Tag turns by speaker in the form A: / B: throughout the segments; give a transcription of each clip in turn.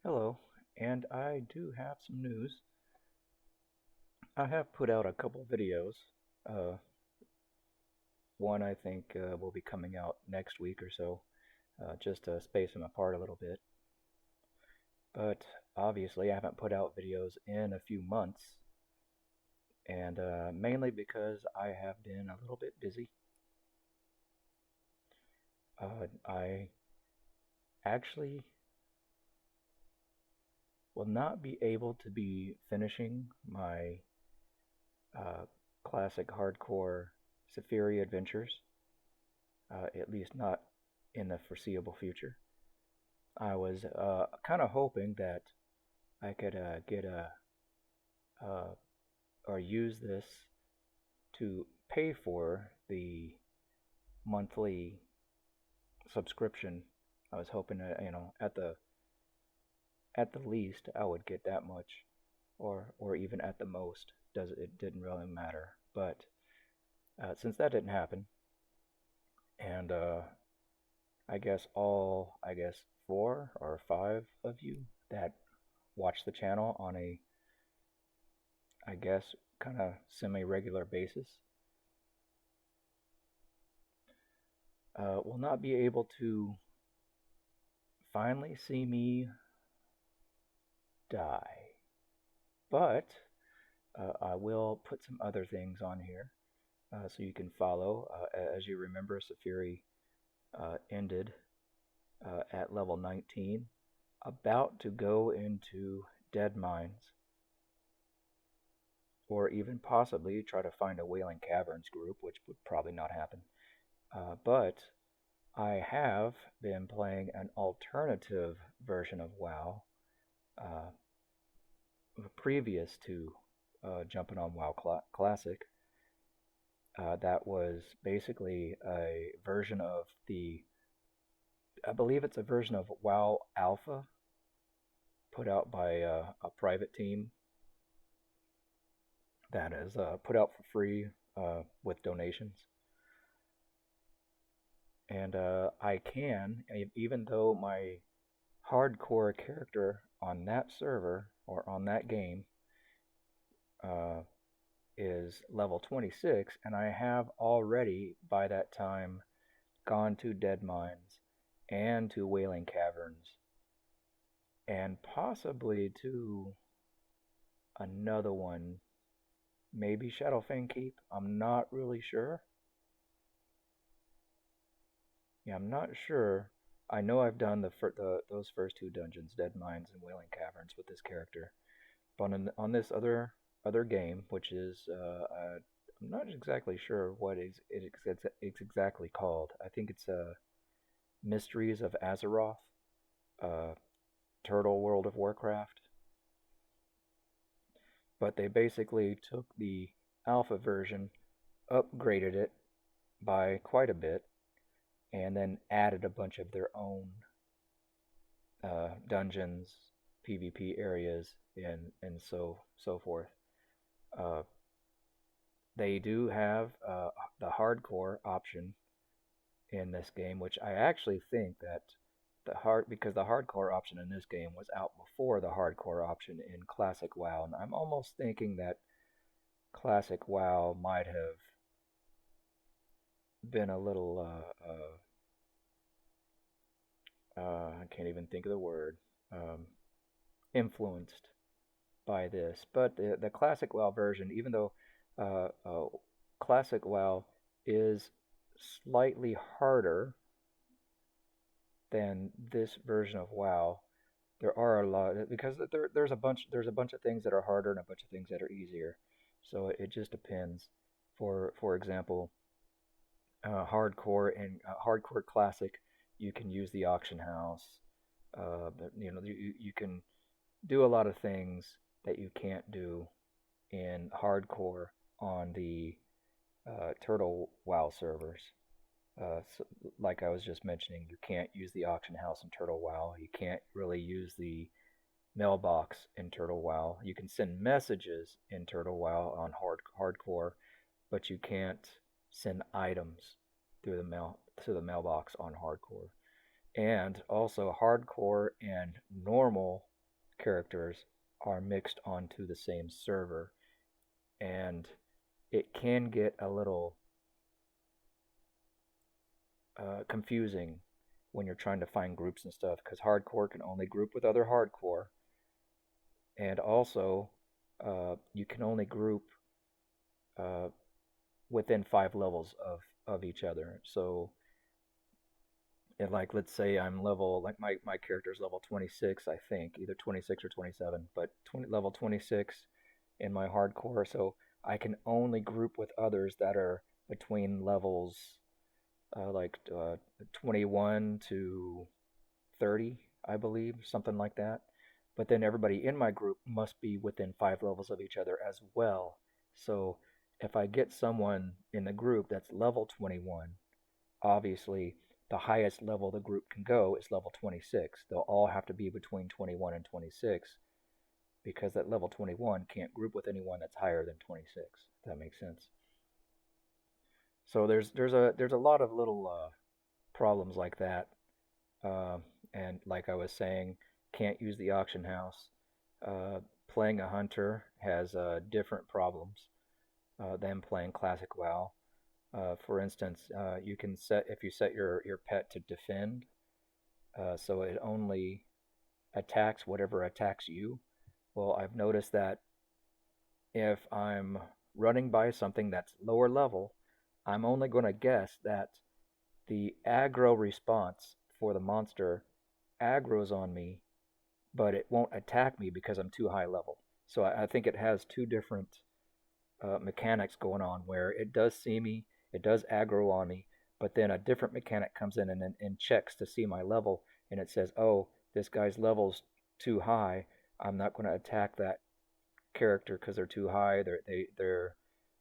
A: Hello, and I do have some news. I have put out a couple videos. Uh, One I think will be coming out next week or so, just to space them apart a little bit. But obviously, I haven't put out videos in a few months, and mainly because I have been a little bit busy. I actually will not be able to be finishing my uh, classic hardcore Safyri adventures, at least not in the foreseeable future. I was kind of hoping that I could get a uh, or use this to pay for the monthly subscription. I was hoping that at the least I would get that much, or even at the most. Does it didn't really matter. But since that didn't happen, and I guess four or five of you that watch the channel on a I guess kind of semi-regular basis will not be able to finally see me die. But I will put some other things on here so you can follow. As you remember, Safyri ended at level 19, about to go into Dead Mines, or even possibly try to find a Wailing Caverns group, which would probably not happen. But I have been playing an alternative version of WoW uh, previous to jumping on WoW Classic. That was basically a version of I believe it's a version of WoW Alpha put out by a private team that is put out for free with donations. And I can, even though my hardcore character on that server or on that game uh, is level 26, and I have already by that time gone to Dead Mines and to Wailing Caverns and possibly to another one, maybe Shadowfang Keep. I'm not really sure. Yeah, I'm not sure. I know I've done those first two dungeons, Dead Mines and Wailing Caverns, with this character. But on this other game, which is I'm not exactly sure what it's exactly called. I think it's Mysteries of Azeroth, uh, Turtle World of Warcraft. But they basically took the alpha version, upgraded it by quite a bit, and then added a bunch of their own dungeons, PvP areas, and so forth. Uh, they do have the hardcore option in this game, which I actually think that because the hardcore option in this game was out before the hardcore option in Classic WoW, and I'm almost thinking that Classic WoW might have been a little I can't even think of the word um, influenced by this. But the Classic WoW version, even though uh, uh, Classic WoW is slightly harder than this version of WoW, there are a lot because there's a bunch of things that are harder and a bunch of things that are easier. So it just depends. For example, hardcore classic, you can use the auction house. But you can do a lot of things that you can't do in hardcore on the Turtle WoW servers. So, like I was just mentioning, you can't use the auction house in Turtle WoW. You can't really use the mailbox in Turtle WoW. You can send messages in Turtle WoW on hardcore, but you can't send items through the mail to the mailbox on hardcore. And also hardcore and normal characters are mixed onto the same server, and it can get a little confusing when you're trying to find groups and stuff because hardcore can only group with other hardcore, and also you can only group uh, within 5 levels of each other. So, and like let's say I'm level like my character's level 26, I think, either 26 or 27, but level 26 in my hardcore, so I can only group with others that are between levels 21 to 30, I believe, something like that. But then everybody in my group must be within 5 levels of each other as well. So if I get someone in the group that's level 21, obviously the highest level the group can go is level 26. They'll all have to be between 21 and 26 because that level 21 can't group with anyone that's higher than 26. If that makes sense. So there's a lot of little problems like that. Uh, and like I was saying, can't use the auction house. Uh, Playing a hunter has different problems than playing classic WoW. For instance, you can set if you set your pet to defend, so it only attacks whatever attacks you. Well, I've noticed that if I'm running by something that's lower level, I'm only going to guess that the aggro response for the monster aggroes on me, but it won't attack me because I'm too high level. So I think it has two different mechanics going on where it does see me, it does aggro on me, but then a different mechanic comes in and checks to see my level, and it says, oh, this guy's level's too high. I'm not going to attack that character because they're too high.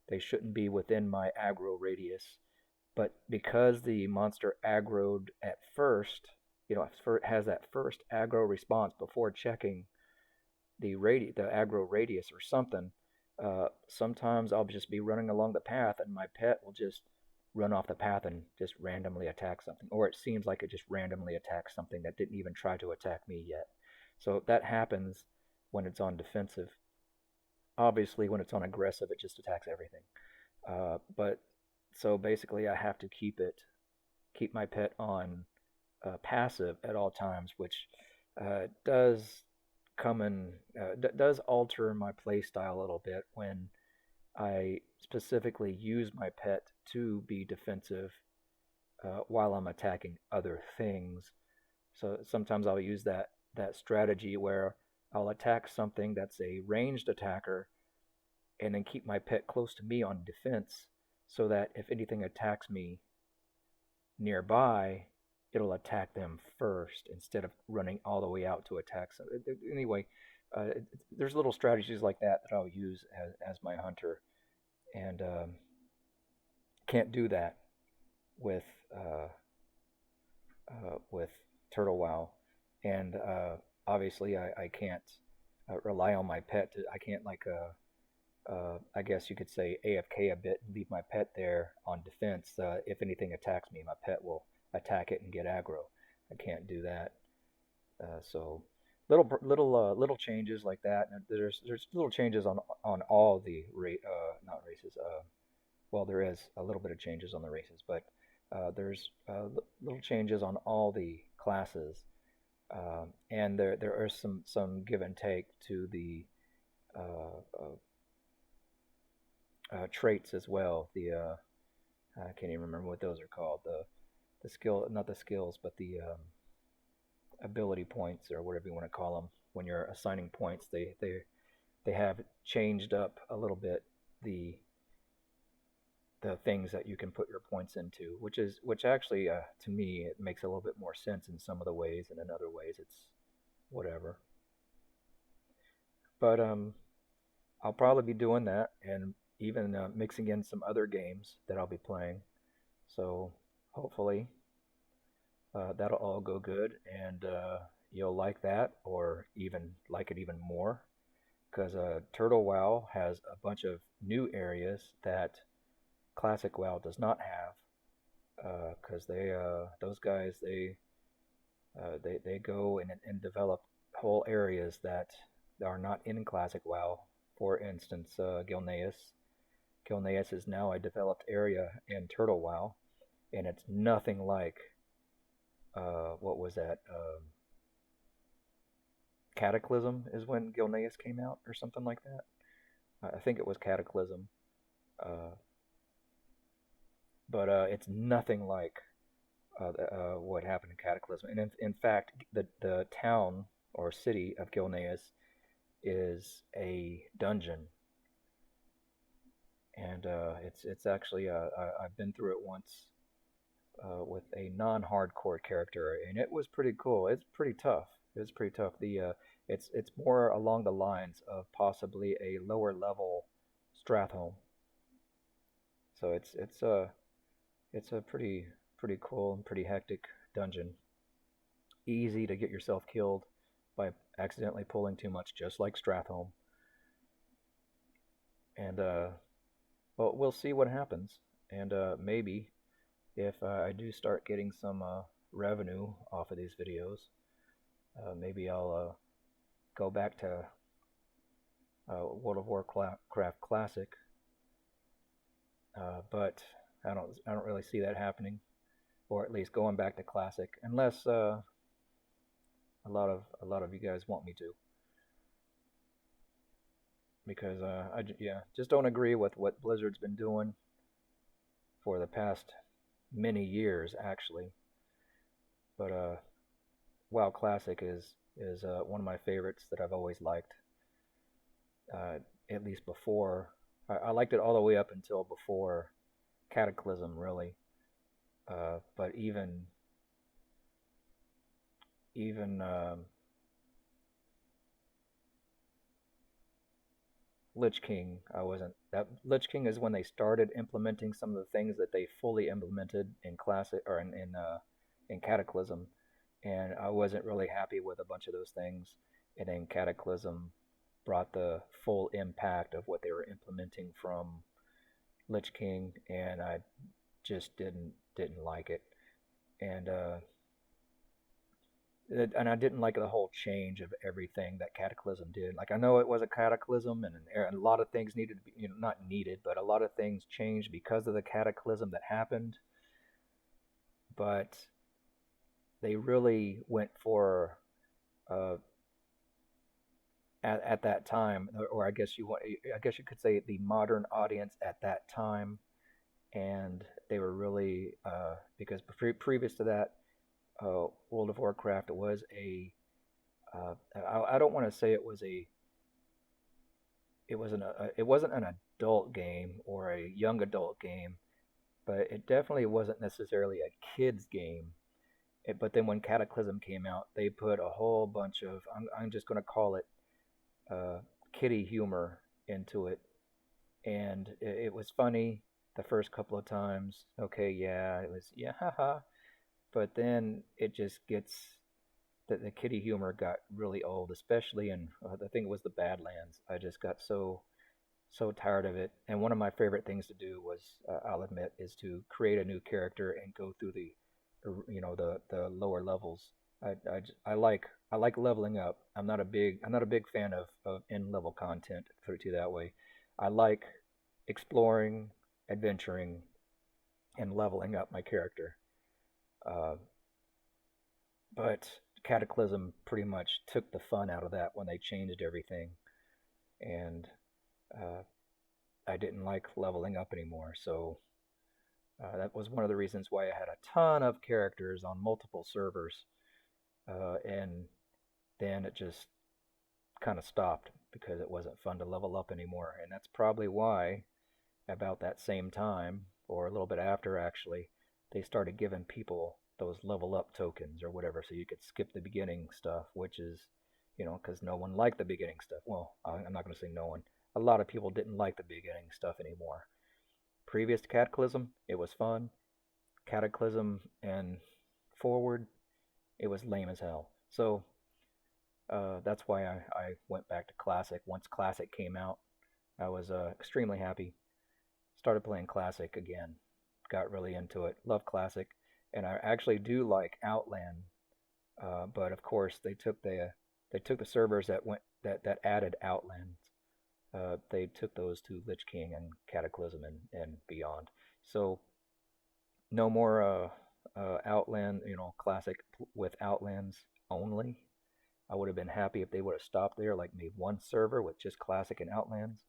A: They shouldn't be within my aggro radius. But because the monster aggroed at first, it has that first aggro response before checking the aggro radius or something. Sometimes I'll just be running along the path and my pet will just run off the path and just randomly attack something, or it seems like it just randomly attacks something that didn't even try to attack me yet. So that happens when it's on defensive. Obviously, when it's on aggressive, it just attacks everything. But so basically, I have to keep my pet on passive at all times, which does does alter my play style a little bit when I specifically use my pet to be defensive while I'm attacking other things. So sometimes I'll use that strategy where I'll attack something that's a ranged attacker and then keep my pet close to me on defense so that if anything attacks me nearby, it'll attack them first instead of running all the way out to attack some. Anyway, there's little strategies like that I'll use as my hunter, and can't do that with uh, with Turtle Wow, and obviously I can't rely on my pet. I can't I guess you could say AFK a bit and leave my pet there on defense. If anything attacks me, my pet will attack it and get aggro. I can't do that. So little changes like that. And there's little changes on all the not races. Well, there is a little bit of changes on the races, but there's little changes on all the classes, and there are some give and take to the traits as well. I can't even remember what those are called. The skill, not the skills, but the ability points or whatever you want to call them. When you're assigning points, they have changed up a little bit the things that you can put your points into, which actually to me it makes a little bit more sense in some of the ways, and in other ways it's whatever. But I'll probably be doing that, and even mixing in some other games that I'll be playing. So hopefully that'll all go good, and you'll like that, or even like it even more, because Turtle WoW has a bunch of new areas that Classic WoW does not have, because those guys they go and develop whole areas that are not in classic WoW. For instance, Gilneas. Gilneas is now a developed area in Turtle WoW, and it's nothing like what was that? Cataclysm is when Gilneas came out, or something like that. I think it was Cataclysm, uh, but it's nothing like what happened in Cataclysm. And in fact, the town or city of Gilneas is a dungeon, and it's actually I've been through it once with a non-hardcore character, and it was pretty cool. It's pretty tough. It's pretty tough. It's more along the lines of possibly a lower level Stratholme. So it's a pretty cool and pretty hectic dungeon. Easy to get yourself killed by accidentally pulling too much, just like Stratholme. And well, we'll see what happens. And maybe if I do start getting some revenue off of these videos, maybe I'll go back to World of Warcraft Classic. But I don't really see that happening, or at least going back to Classic, unless a lot of you guys want me to, because yeah, just don't agree with what Blizzard's been doing for the past many years actually. But WoW Classic is one of my favorites that I've always liked. Uh, at least before, I liked it all the way up until before Cataclysm, really. But even Lich King, I wasn't. That Lich King is when they started implementing some of the things that they fully implemented in Classic or in Cataclysm, and I wasn't really happy with a bunch of those things. And then Cataclysm brought the full impact of what they were implementing from Lich King, and I just didn't like it. And and I didn't like the whole change of everything that Cataclysm did. Like I know it was a Cataclysm, and a lot of things needed to be, not needed, but a lot of things changed because of the Cataclysm that happened. But they really went for uh, at that time, or I guess you could say the modern audience at that time, and they were really because previous to that, World of Warcraft was I don't want to say it wasn't an adult game or a young adult game, but it definitely wasn't necessarily a kids game. But then when Cataclysm came out, they put a whole bunch of I'm just going to call it uh, kiddie humor into it, and it was funny the first couple of times. Okay, yeah, it was yeah, haha. But then it just gets the kiddie humor got really old, especially in I think it was the Badlands. I just got so tired of it. And one of my favorite things to do was, I'll admit, is to create a new character and go through the lower levels. I like leveling up. I'm not a big fan of end level content. Put it to you that way. I like exploring, adventuring, and leveling up my character. Uh, but Cataclysm pretty much took the fun out of that when they changed everything, and uh, I didn't like leveling up anymore. So that was one of the reasons why I had a ton of characters on multiple servers, and then it just kind of stopped because it wasn't fun to level up anymore. And that's probably why, about that same time, or a little bit after actually, they started giving people those level up tokens or whatever, so you could skip the beginning stuff, which is, because no one liked the beginning stuff. Well, I'm not going to say no one. A lot of people didn't like the beginning stuff anymore. Previous to Cataclysm, it was fun. Cataclysm and forward, it was lame as hell. So that's why I went back to Classic. Once Classic came out, I was extremely happy. Started playing Classic again. Got really into it. Love Classic. And I actually do like Outland. But of course, they took They took the servers that added Outlands. They took those to Lich King and Cataclysm and beyond. So no more Outland, classic with Outlands only. I would have been happy if they would have stopped there, like made one server with just classic and Outlands.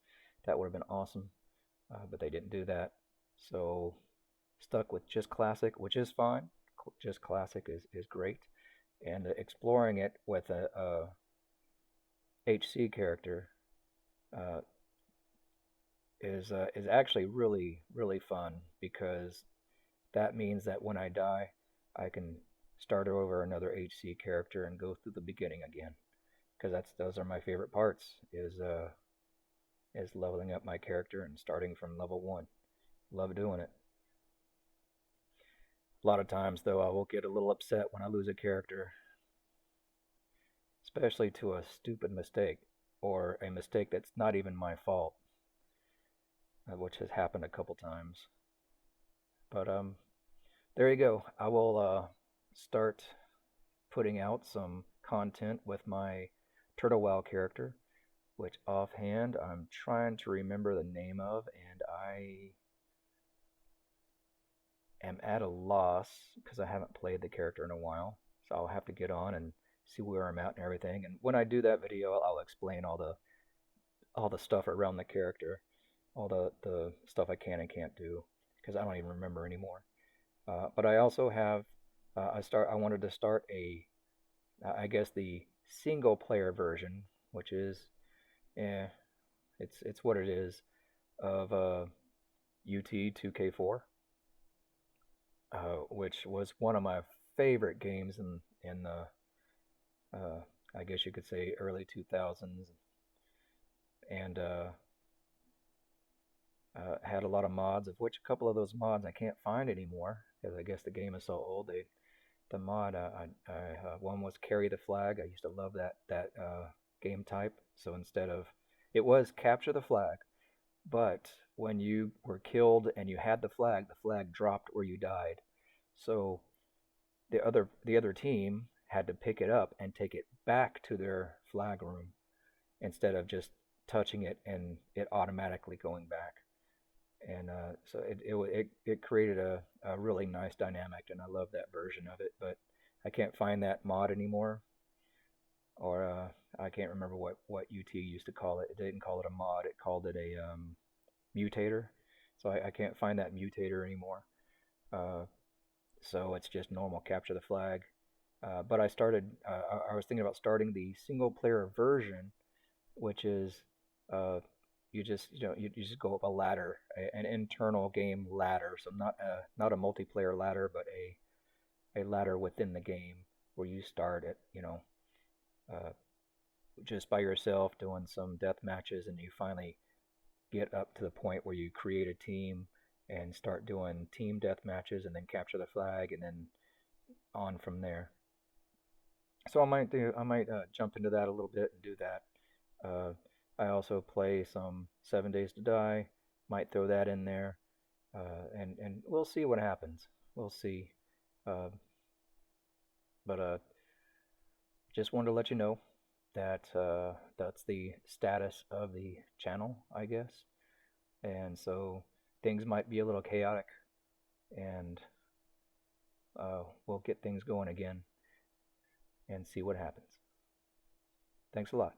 A: That would have been awesome. But they didn't do that. So stuck with just classic, which is fine. Just classic is great. And exploring it with a HC character uh, is actually really fun because that means that when I die, I can start over another HC character and go through the beginning again. Because those are my favorite parts is leveling up my character and starting from level one. Love doing it. A lot of times though, I will get a little upset when I lose a character, especially to a stupid mistake or a mistake that's not even my fault, which has happened a couple times. But there you go. I will start putting out some content with my Turtle Wow character, which offhand I'm trying to remember the name of, and I am at a loss because I haven't played the character in a while. So I'll have to get on and see where I'm at and everything. And when I do that video, I'll explain all the stuff around the character, all the stuff I can and can't do because I don't even remember anymore. But I also have I wanted to start I guess the single player version, which is eh, it's what it is of UT 2K4, which was one of my favorite games in the I guess you could say early 2000s, and had a lot of mods, of which a couple of those mods I can't find anymore because I guess the game is so old. The mod one was carry the flag. I used to love that game type. So instead of it was capture the flag, but when you were killed and you had the flag dropped where you died. So the other team had to pick it up and take it back to their flag room instead of just touching it and it automatically going back. And so it created a really nice dynamic, and I love that version of it. But I can't find that mod anymore, or I can't remember what UT used to call it. It didn't call it a mod; it called it a mutator. So I can't find that mutator anymore. Uh, so it's just normal capture the flag. But I was thinking about starting the single player version, which is uh, you just go up a ladder, an internal game ladder. So not a multiplayer ladder, but a ladder within the game where you start at uh, just by yourself doing some death matches, and you finally get up to the point where you create a team and start doing team death matches, and then capture the flag, and then on from there. So I might jump into that a little bit and do that. Uh, I also play some 7 Days to Die. Might throw that in there, and we'll see what happens. We'll see. Uh, but just wanted to let you know that that's the status of the channel, I guess. And so things might be a little chaotic, and we'll get things going again and see what happens. Thanks a lot.